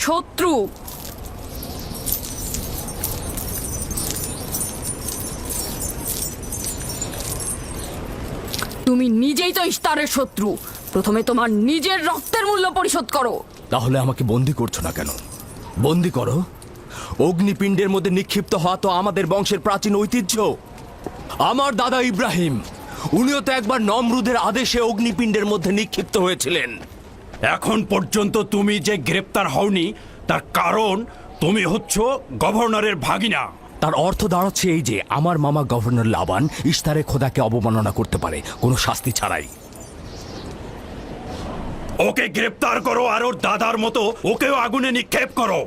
শত্রু। তুমি নিজেই তো ইস্তারের শত্রু। প্রথমে তোমার নিজের রক্তের মূল্য পরিশোধ করো। তাহলে আমাকে বন্দি করছো না কেন? বন্দি করো। অগ্নিপিণ্ডের মধ্যে নিক্ষিপ্ত হওয়া তো আমাদের বংশের প্রাচীন ঐতিহ্য। আমার দাদা ইব্রাহিম, উনিও তো একবার নমরুদের আদেশে অগ্নিপিণ্ডের মধ্যে নিক্ষিপ্ত হয়েছিলেন। এখন পর্যন্ত তুমি যে গ্রেপ্তার হওনি তার কারণ তুমি হচ্ছ গভর্নরের ভাগিনা। তার অর্থ দাঁড়াচ্ছে এই যে আমার মামা গভর্নর লাবান ইস্তারে খোদাকে অবমাননা করতে পারে কোনো শাস্তি ছাড়াই। ওকে গ্রেপ্তার করো আর ওর দাদার মতো ওকেও আগুনে নিক্ষেপ করো।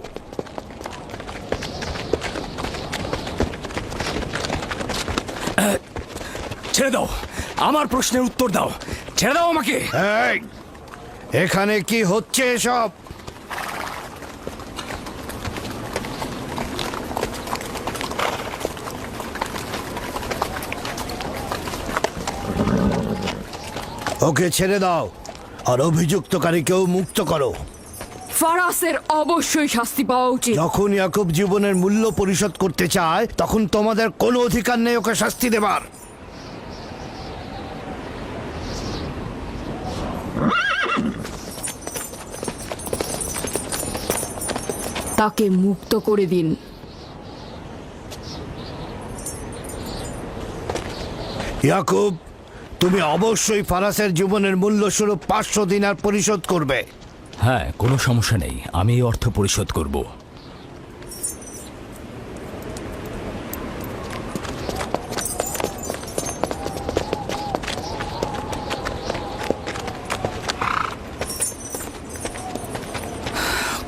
ছেড়ে দাও, আমার প্রশ্নের উত্তর দাও। ছেড়ে দাও আমাকে। এই, এখানে কি হচ্ছে এসব? ওকে ছেড়ে দাও আর অভিযুক্তকারীকেও মুক্ত করো। ফারাসের অবশ্যই শাস্তি পাওয়া উচিত। যখন ইয়াকুব জীবনের মূল্য পরিশোধ করতে চায় তখন তোমাদের কোনো অধিকার নেই ওকে শাস্তি দেবার। তাকে মুক্ত করে দিন। ইয়াকুব, তুমি অবশ্যই ফারাসের জীবনের মূল্য স্বরূপ 500 দিনার পরিশোধ করবে। হ্যাঁ, কোনো সমস্যা নেই, আমি এই অর্থ পরিশোধ করব।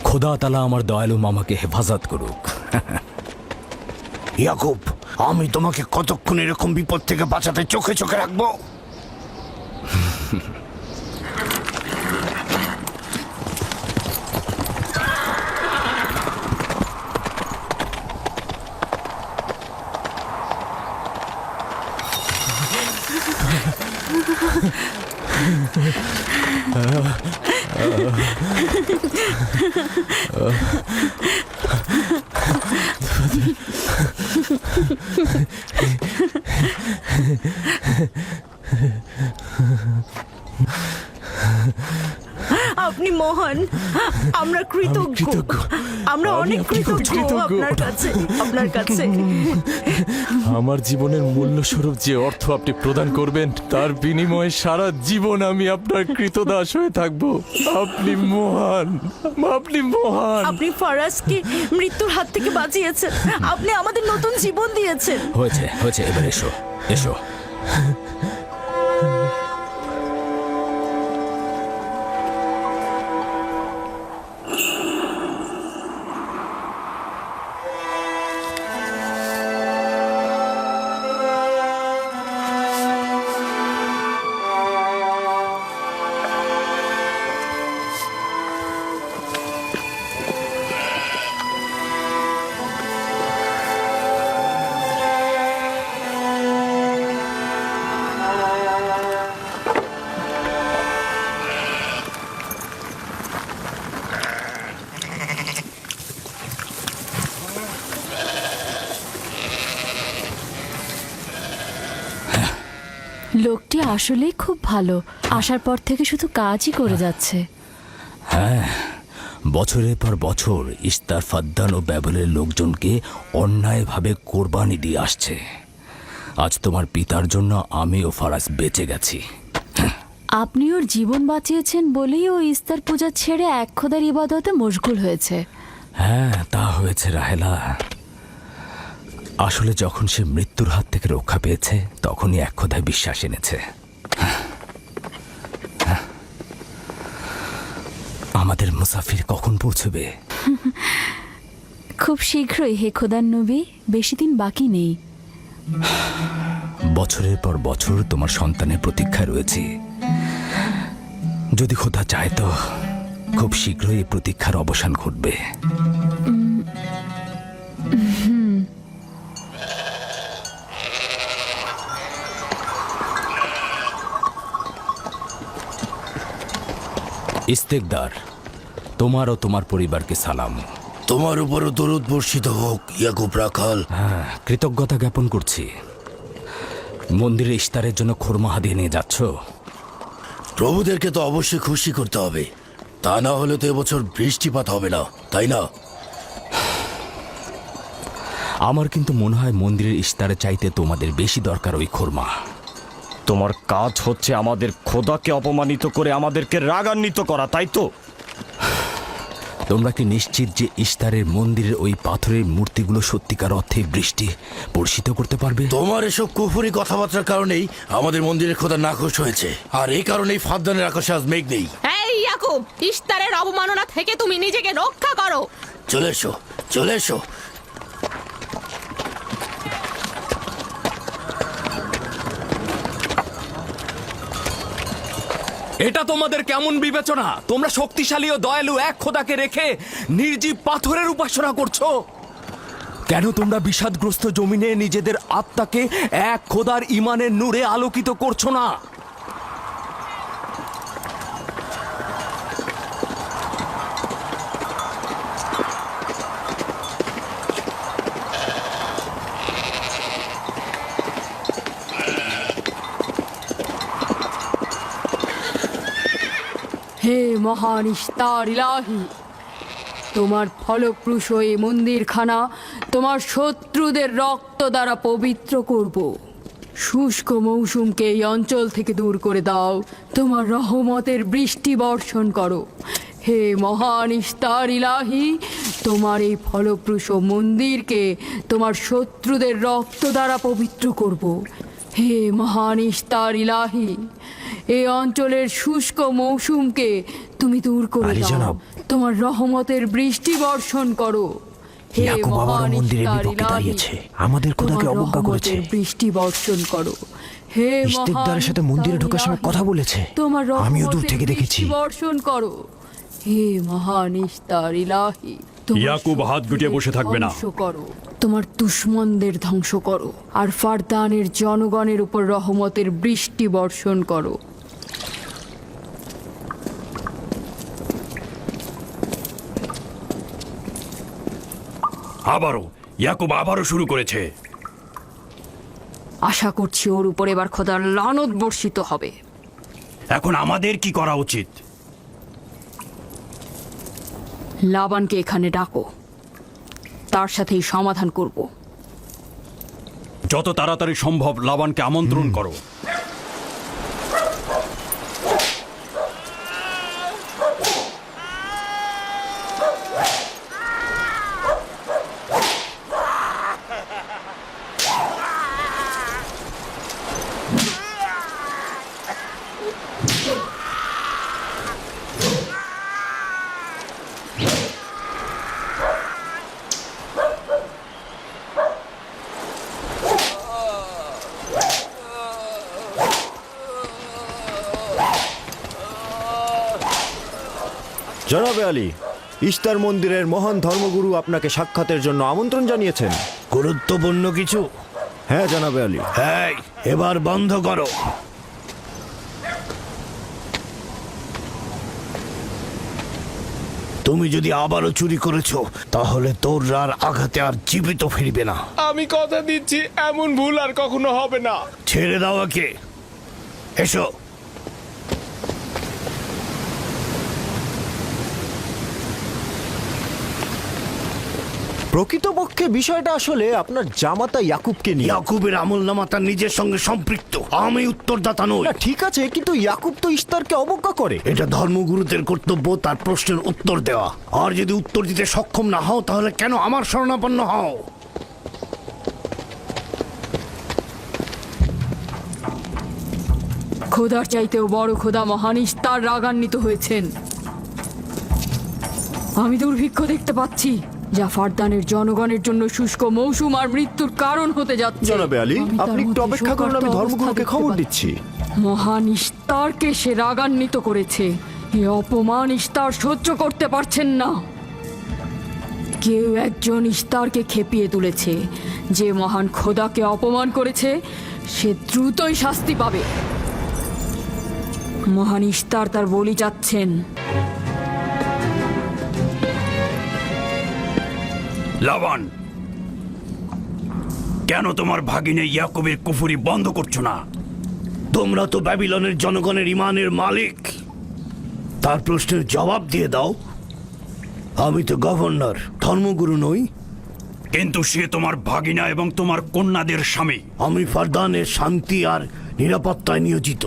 খোদা তাআলা আমার দয়ালু মামাকে হেফাজত করুক। ইয়াকুব, আমি তোমাকে কতক্ষণ এরকম বিপদ থেকে বাঁচাতে চোখে চোখে রাখবো? আপনি মহান, আমরা কৃতজ্ঞ। আমরা অনেক কৃতজ্ঞ আপনার কাছে। আমার জীবনের মূল্য স্বরূপ যে অর্থ আপনি প্রদান করবেন তার বিনিময়ে সারা জীবন আমি আপনার কৃতদাস হয়ে থাকব। আপনি মহান, আপনি মহান। আপনি ফারাজকে মৃত্যুর হাত থেকে বাঁচিয়েছেন, আপনি আমাদের নতুন জীবন দিয়েছেন। হয়েছে হয়েছে, এবার এসো এসো। লোকটি আসলেই খুব ভালো, আসার পর থেকে শুধু কাজই করে যাচ্ছে। হ্যাঁ, বছরের পর বছর ইস্তার ফাদ্দান ও ব্যাবলের লোকজনকে অন্যায়ভাবে কোরবানি দিয়ে আসছে। আজ তোমার পিতার জন্য আমি ও ফারাজ বেঁচে গেছি। আপনি ওর জীবন বাঁচিয়েছেন বলেই ও ইস্তার পূজা ছেড়ে এক খোদার ইবাদতে মশগুল হয়েছে। হ্যাঁ, তা হয়েছে রাহেলা। আসলে যখন সে মৃত্যুর হাত থেকে রক্ষা পেয়েছে তখনই এক খোদায় বিশ্বাস এনেছে। আমাদের মুসাফির কখন পৌঁছবে? খুব শীঘ্রই হে খোদার নবী, বেশি দিন বাকি নেই। বছরের পর বছর তোমার সন্তানের প্রতীক্ষায় রয়েছি। যদি খোদা চায় তো খুব শীঘ্রই এই প্রতীক্ষার অবসান ঘটবে। ইস্তেকদার, তোমার ও তোমার পরিবারকে সালাম। তোমার উপরও দরুদ বর্ষিত হোক ইয়াকুব রাখাল। হ্যাঁ, কৃতজ্ঞতা জ্ঞাপন করছি। মন্দিরে ইস্তারের জন্য খোরমা হাদিয়ে নিয়ে যাচ্ছ? প্রভুদেরকে তো অবশ্যই খুশি করতে হবে, তা না হলে তো এবছর বৃষ্টিপাত হবে না, তাই না? আমার কিন্তু মনে হয় মন্দিরের ইস্তারে চাইতে তোমাদের বেশি দরকার ওই খোরমা। তোমার কাজ হচ্ছে আমাদের খোদাকে অপমানিত করে আমাদেরকে রাগান্বিত করা, তাই তো? তোমরা কি নিশ্চিত যে ইস্তারের মন্দিরের ওই পাথরের মূর্তিগুলো সত্যিকার অর্থে বৃষ্টি বর্ষিত করতে পারবে? তোমার এসব কুফুরি কথাবার্তার কারণেই আমাদের মন্দিরের খোদা নাখোশ হয়েছে, আর এই কারণেই ফাদ্দানের আকাশে আজ মেঘ নেই। এই ইয়াকুব, ইস্তারের অবমাননা থেকে তুমি নিজেকে রক্ষা করো। চলে এসো, চলে এসো। এটা তোমাদের কেমন বিবেচনা? তোমরা শক্তিশালী ও দয়ালু এক খোদাকে রেখে নির্জীব পাথরের উপাসনা করছো। কেন তোমরা বিষাদগ্রস্ত জমিনে নিজেদের আত্মাকে এক খোদার ইমানের নূরে আলোকিত করছো না? হে মহান ইস্তার ইলাহি, তোমার ফলপ্রসূ এই মন্দিরখানা তোমার শত্রুদের রক্ত দ্বারা পবিত্র করব। শুষ্ক মৌসুমকে এই অঞ্চল থেকে দূর করে দাও, তোমার রহমতের বৃষ্টি বর্ষণ করো। হে মহান ইস্তার ইলাহি, তোমার এই ফলপ্রসূ মন্দিরকে তোমার শত্রুদের রক্ত দ্বারা পবিত্র করব। হে মহান ইস্তার ইলাহি, এই অঞ্চলের শুষ্ক মৌসুমকে তুমি দূর করে দাও, তোমার রহমতের বৃষ্টি বর্ষণ করো। হে মহান ইস্তার ইলাহি, আমাদের খোদাকে তোমার অবজ্ঞা করেছে। রহমতের বৃষ্টি বর্ষণ করো। হে ইস্তেকদারের সাথে মন্দিরে ঢোকার সময় কথা বলেছে। তোমার আমিও দূর রহমতের থেকে দেখেছি। বৃষ্টি বর্ষণ করো। হে মহান ইস্তার ইলাহি, তোমার ইয়াকুব হাত গুটিয়ে বসে থাকবে না। ধ্বংস করো, তোমার দুশমনদের ধ্বংস করো, আর ফারদানের জনগণের উপর রহমতের বৃষ্টি বর্ষণ করো। আবারও শুরু করেছে। আশা করছি ওর উপর এবার খোদার লানত বর্ষিত হবে। এখন আমাদের কি করা উচিত? লাবানকে এখানে ডাকো, তার সাথেই সমাধান করব। যত তাড়াতাড়ি সম্ভব লাবানকে আমন্ত্রণ করো। জনাবে আলী, ইস্তার মন্দিরের মহান ধর্মগুরু আপনাকে সাক্ষাতের জন্য আমন্ত্রণ জানিয়েছেন। গুরুত্বপূর্ণ কিছু? হ্যাঁ জনাবে আলী। এই, এবার বন্ধ করো। তুমি যদি আবারও চুরি করেছো তাহলে তোর আর আঘাতে আর জীবিত ফিরবে না। আমি কথা দিচ্ছি এমন ভুল আর কখনো হবে না। ছেড়ে দাও একে। এসো। প্রকৃতপক্ষে বিষয়টা আসলে আপনার জামাতা ইয়াকুবকে নিয়ে। ইয়াকুবের আমলনামা তার নিজের সঙ্গে সম্পৃক্ত, আমি উত্তরদাতা নই। না, ঠিক আছে, কিন্তু ইয়াকুব তো ইস্তারকে অবজ্ঞা করে। এটা ধর্মগুরুদের কর্তব্য তার প্রশ্নের উত্তর দেওয়া, আর যদি উত্তর দিতে সক্ষম না হও তাহলে কেন আমার শরণাপন্ন হও? খোদার চাইতেও বড় খোদা মহান ইস্তার রাগান্বিত হয়েছেন। আমি দুর্ভিক্ষ দেখতে পাচ্ছি, যা ফারদানের জনগণের জন্য শুষ্ক মৌসুম আর মৃত্যুর কারণ হতে যাচ্ছে। জনাবে আলী, আমি তার আপনি একটু মধ্যে অপেক্ষা করুন, আমি শোকার্ত ধর্মগুরুকে অবস্থা খবর দেখতে দিচ্ছি। মহান ইস্তারকে সে রাগান্বিত করেছে। এ অপমান ইস্তার সহ্য করতে পারছেন না। কেউ একজন ইস্তারকে খেপিয়ে তুলেছে। যে মহান খোদাকে অপমান করেছে সে দ্রুতই শাস্তি পাবে। মহান ইস্তার তার বলি চাচ্ছেন। লাবান, কেন তোমার ভাগিনে ইয়াকুবের কুফরি বন্ধ করছো না? তোমরা তো ব্যাবিলনের জনগণের ইমানের মালিক, তার প্রশ্নের জবাব দিয়ে দাও। আমি তো গভর্নর, ধর্মগুরু নই। কিন্তু সে তোমার ভাগিনা এবং তোমার কন্যাদের স্বামী। আমি ফারদানের শান্তি আর নিরাপত্তায় নিয়োজিত,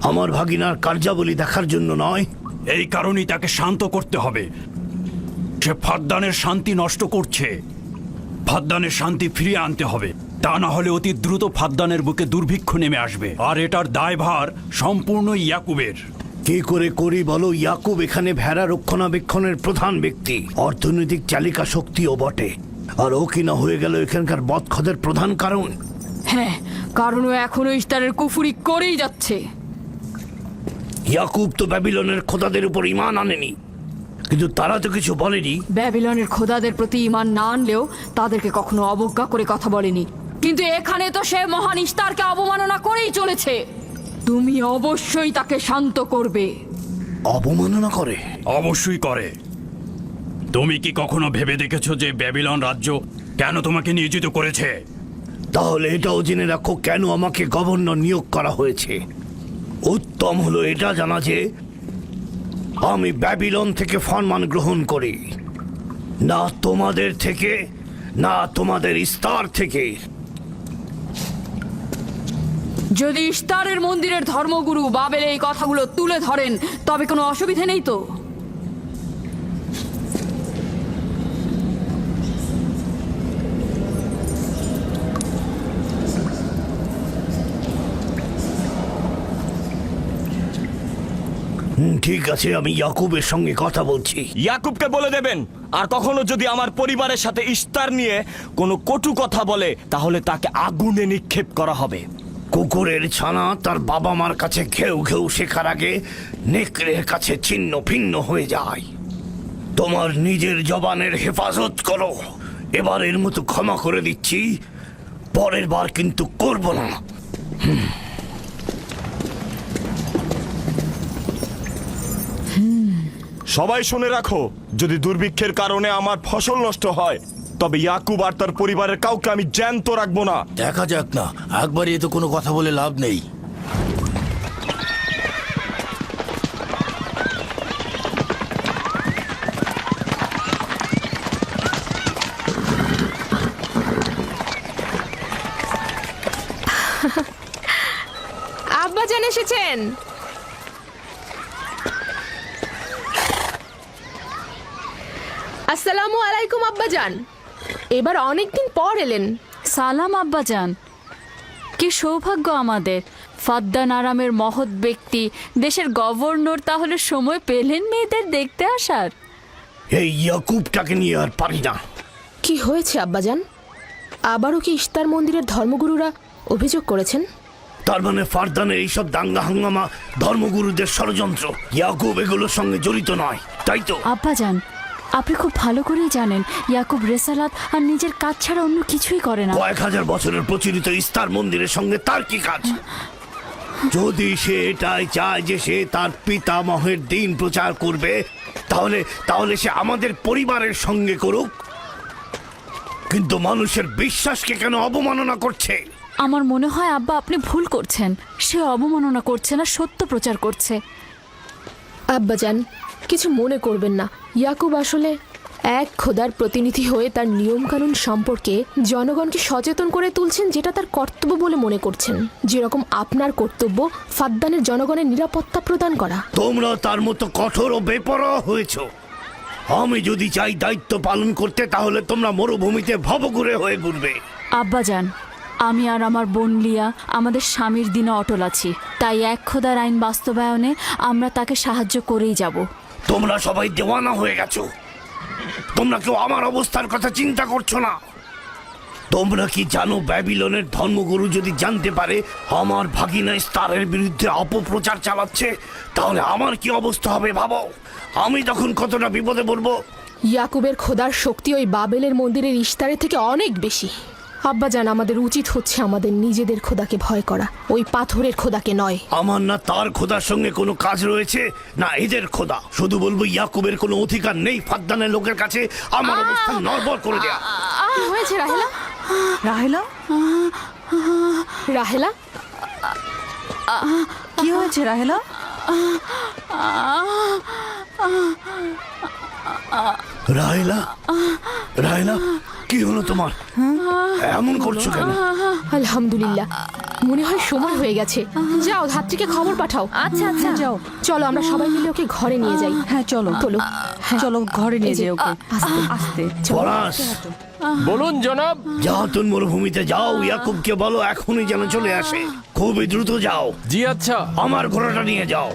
আমার ভাগিনার কার্যাবলী দেখার জন্য নয়। এই কারণেই তাকে শান্ত করতে হবে। সে ফাদ্দানের শান্তি নষ্ট করছে। ফাদ্দানের শান্তি ফিরিয়ে আনতে হবে, তা না হলে অতি দ্রুত ফাদ্দানের বুকে দুর্ভিক্ষ নেমে আসবে, আর এটার দায়ভার সম্পূর্ণ ইয়াকুবের। কি করে করি বলো? ইয়াকুব এখানে ভেড়া রক্ষণাবেক্ষণের প্রধান ব্যক্তি, অর্থনৈতিক চালিকা শক্তিও বটে, আর ও কিনা হয়ে গেল এখানকার বদখদের প্রধান কারণ। হ্যাঁ, কারণ ও এখনো ইস্তারের কুফুরি করেই যাচ্ছে। ইয়াকুব তো ব্যাবিলনের খোদাদের উপর ঈমান আনেনি, কিন্তু তারা তো কিছু বলেনি। ব্যাবিলনের খোদাদের প্রতি ঈমান না আনলেও তাদেরকে কখনো অবজ্ঞা করে কথা বলেনি, কিন্তু এখানে তো সে মহান ইস্তারকে অবমাননা করেই চলেছে। তুমি অবশ্যই তাকে শান্ত করবে। অবমাননা করে? অবশ্যই করে। তুমি কি কখনো ভেবে দেখেছো যে ব্যাবিলন রাজ্য কেন তোমাকে নিয়োজিত করেছে? তাহলে এটাও জেনে রাখো কেন আমাকে গভর্নর নিয়োগ করা হয়েছে। উত্তম হলো এটা জানা যে আমি ব্যাবিলন থেকে ফরমান গ্রহণ করি, না তোমাদের থেকে, না তোমাদের ইস্তার থেকে। যদি ইস্তারের মন্দিরের ধর্মগুরু বাবেল এই কথাগুলো তুলে ধরেন তবে কোনো অসুবিধে নেই তো? ঠিক আছে, আমি ইয়াকুবের সঙ্গে কথা বলছি। ইয়াকুবকে বলে দেবেন, আর কখনো যদি আমার পরিবারের সাথে ইস্তার নিয়ে কোনো কটু কথা বলে তাহলে তাকে আগুনে নিক্ষেপ করা হবে। কুকুরের ছানা তার বাবা মার কাছে ঘেউ ঘেউ শেখার আগে নেকড়ের কাছে ছিন্ন ভিন্ন হয়ে যায়। তোমার নিজের জবানের হেফাজত করো। এবারের মতো ক্ষমা করে দিচ্ছি, পরের বার কিন্তু করব না। সবাই শুনে রাখো, যদি দুর্ভিক্ষের কারণে আমার ফসল নষ্ট হয় তবে ইয়াকুব আর তার পরিবারের কাউকে আমি জ্যান্ত রাখবো না। দেখা যাক না, একবারই এ তো কোনো কথা বলে লাভ নেই। আব্বাজান এসেছেন। আসসালামু আলাইকুম আব্বাজান, এবার অনেকদিন পর এলেন। সালাম আব্বাজান। কি সৌভাগ্য আমাদের, ফাদ্দান আরামের মহৎ ব্যক্তি দেশের গভর্নর তাহলে সময় পেলেন মেয়েদের দেখতে আসার। এই ইয়াকুবটাকে নিয়ে আর পারি না। কি হয়েছে আব্বাজান? আবারও কি ইস্তার মন্দিরের ধর্মগুরুরা অভিযোগ করেছেন? তার মানে ফারদানের এইসব দাঙ্গা হাঙ্গামা ধর্মগুরুদের ষড়যন্ত্র। ইয়াকুব এগুলোর সঙ্গে জড়িত নয়, তাই তো? আব্বাজান, আপনি খুব ভালো করেই জানেন ইয়াকুব রেসালাত আর নিজের কাজ ছাড়া অন্য কিছুই করে না। কয়েক হাজার বছরের প্রচলিত ইস্তার মন্দিরের সঙ্গে তার কি কাজ? যদি সে এটাই চায় যে সে তার পিতামহের দিন প্রচার করবে, তাহলে সে আমাদের পরিবারের সঙ্গে করুক। কিন্তু মানুষের বিশ্বাসকে কেন অবমাননা করছে? আমার মনে হয় আব্বা আপনি ভুল করছেন। সে অবমাননা করছে না, সত্য প্রচার করছে। আব্বাজান, কিছু মনে করবেন না। ইয়াকুব আসলে এক খোদার প্রতিনিধি হয়ে তার নিয়মকানুন সম্পর্কে জনগণকে সচেতন করে তুলছেন, যেটা তার কর্তব্য বলে মনে করছেন। যেরকম আপনার কর্তব্য ফাদ্দানের জনগণের নিরাপত্তা প্রদান করা। তোমরা তার মতো কঠোর ও বেপরোয়া হয়েছ। আমি যদি চাই দায়িত্ব পালন করতে, তাহলে তোমরা মরুভূমিতে ভবঘুরে হয়ে ঘুরবে। আব্বাজান, আমি আর আমার বোন লিয়া আমাদের স্বামীর দিনে অটল আছি, তাই এক খোদার আইন বাস্তবায়নে আমরা তাকে সাহায্য করেই যাব। তোমরা সবাই দেওয়ানা হয়ে গেছো। তোমরা কেউ আমার অবস্থার কথা চিন্তা করছো না। তোমরা কি জানো, ব্যাবিলনের ধর্মগুরু যদি জানতে পারে আমার ভাগিনা ইস্তারের বিরুদ্ধে অপপ্রচার চালাচ্ছে, তাহলে আমার কি অবস্থা হবে ভাবো। আমি তখন কতটা বিপদে পড়বো। ইয়াকুবের খোদার শক্তি ওই বাবেলের মন্দিরের ইস্তারের থেকে অনেক বেশি। আব্বাজান, আমাদের উচিত হচ্ছে আমাদের নিজেদের খোদাকে ভয় করা, ওই পাথরের খোদাকে নয়। আমার না তার খোদার সঙ্গে কোনো কাজ রয়েছে, না এদের খোদা। শুধু বলবো ইয়াকুবের কোনো অধিকার নেই ফাদ্দানের লোকের কাছে আমার অবস্থান নড়বড় করে দেয়া। কি হয়েছে রাহেলা? রাহেলা, রাহেলা, কি হয়েছে রাহেলা? রাহেলা, রাহেলা, কি হলো তোমার? এমন করছো কেন? আলহামদুলিল্লাহ, মনে হয় সময় হয়ে গেছে। যাও, ধাত্রীকে খবর পাঠাও। আচ্ছা আচ্ছা যাও, চলো আমরা সবাই মিলে ওকে ঘরে নিয়ে যাই। হ্যাঁ চলো, চলো, হ্যাঁ। চলো ঘরে নিয়ে এই যে, যাই ওকে। আস্তে। আস্তে। পলাশ, বলুন জনাব। জাহাতুন মরুভূমিতে যাও, ইয়াকুবকে বলো এখনই যেন চলে আসে। খুবই দ্রুত যাও, জি আচ্ছা। আমার ঘোড়াটা নিয়ে যাও।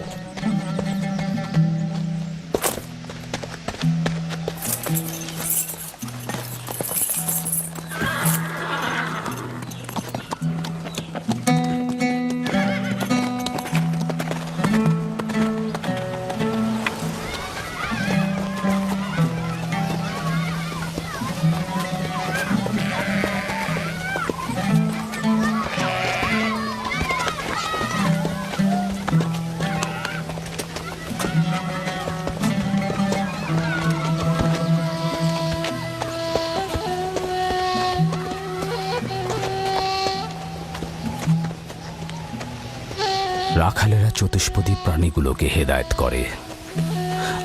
রাখালেরা চতুষ্পদী প্রাণীগুলোকে হেদায়েত করে,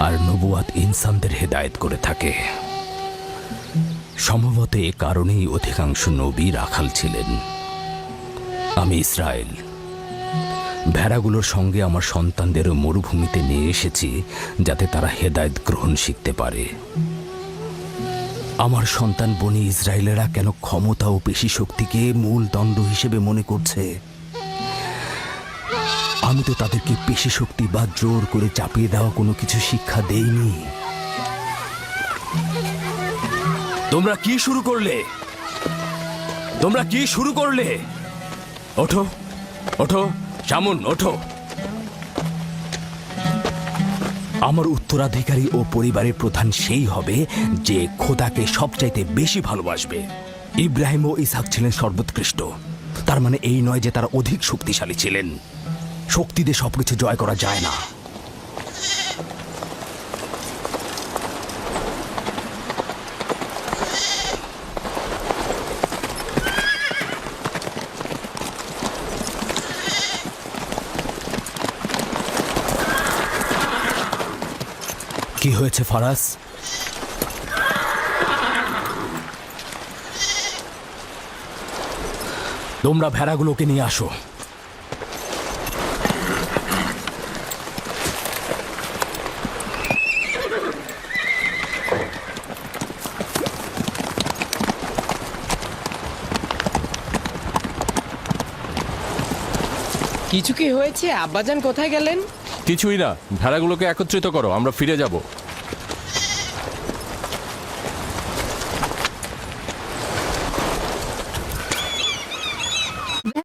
আর নবুয়াত ইনসানদের হেদায়েত করে থাকে। সম্ভবত এ কারণেই অধিকাংশ নবী রাখাল ছিলেন। আমি ইসরায়েল ভেড়াগুলোর সঙ্গে আমার সন্তানদেরও মরুভূমিতে নিয়ে এসেছি, যাতে তারা হেদায়েত গ্রহণ শিখতে পারে। আমার সন্তান বনি ইসরায়েলেরা কেন ক্ষমতা ও পেশি শক্তিকে মূল দণ্ড হিসেবে মনে করছে? আমি তো তাদেরকে পেশি শক্তি বা জোর করে চাপিয়ে দেওয়া কোনো কিছু শিক্ষা দেইনি। তোমরা কি শুরু করলে? তোমরা কি শুরু করলে? ওঠো, ওঠো শামুন, ওঠো। আমার উত্তরাধিকারী ও পরিবারের প্রধান সেই হবে যে খোদাকে সবচাইতে বেশি ভালোবাসবে। ইব্রাহিম ও ইসহাক ছিলেন সর্বোৎকৃষ্ট। তার মানে এই নয় যে তারা অধিক শক্তিশালী ছিলেন। শক্তি দিয়ে সবকিছু জয় করা যায় না। কি হয়েছে ফারাস? তোমরা ভেড়াগুলোকে নিয়ে আসো। কিছু কি হয়েছে? আব্বাজান কোথায় গেলেন? কিছুই না, ভেড়াগুলোকে একত্রিত করো, আমরা ফিরে যাব।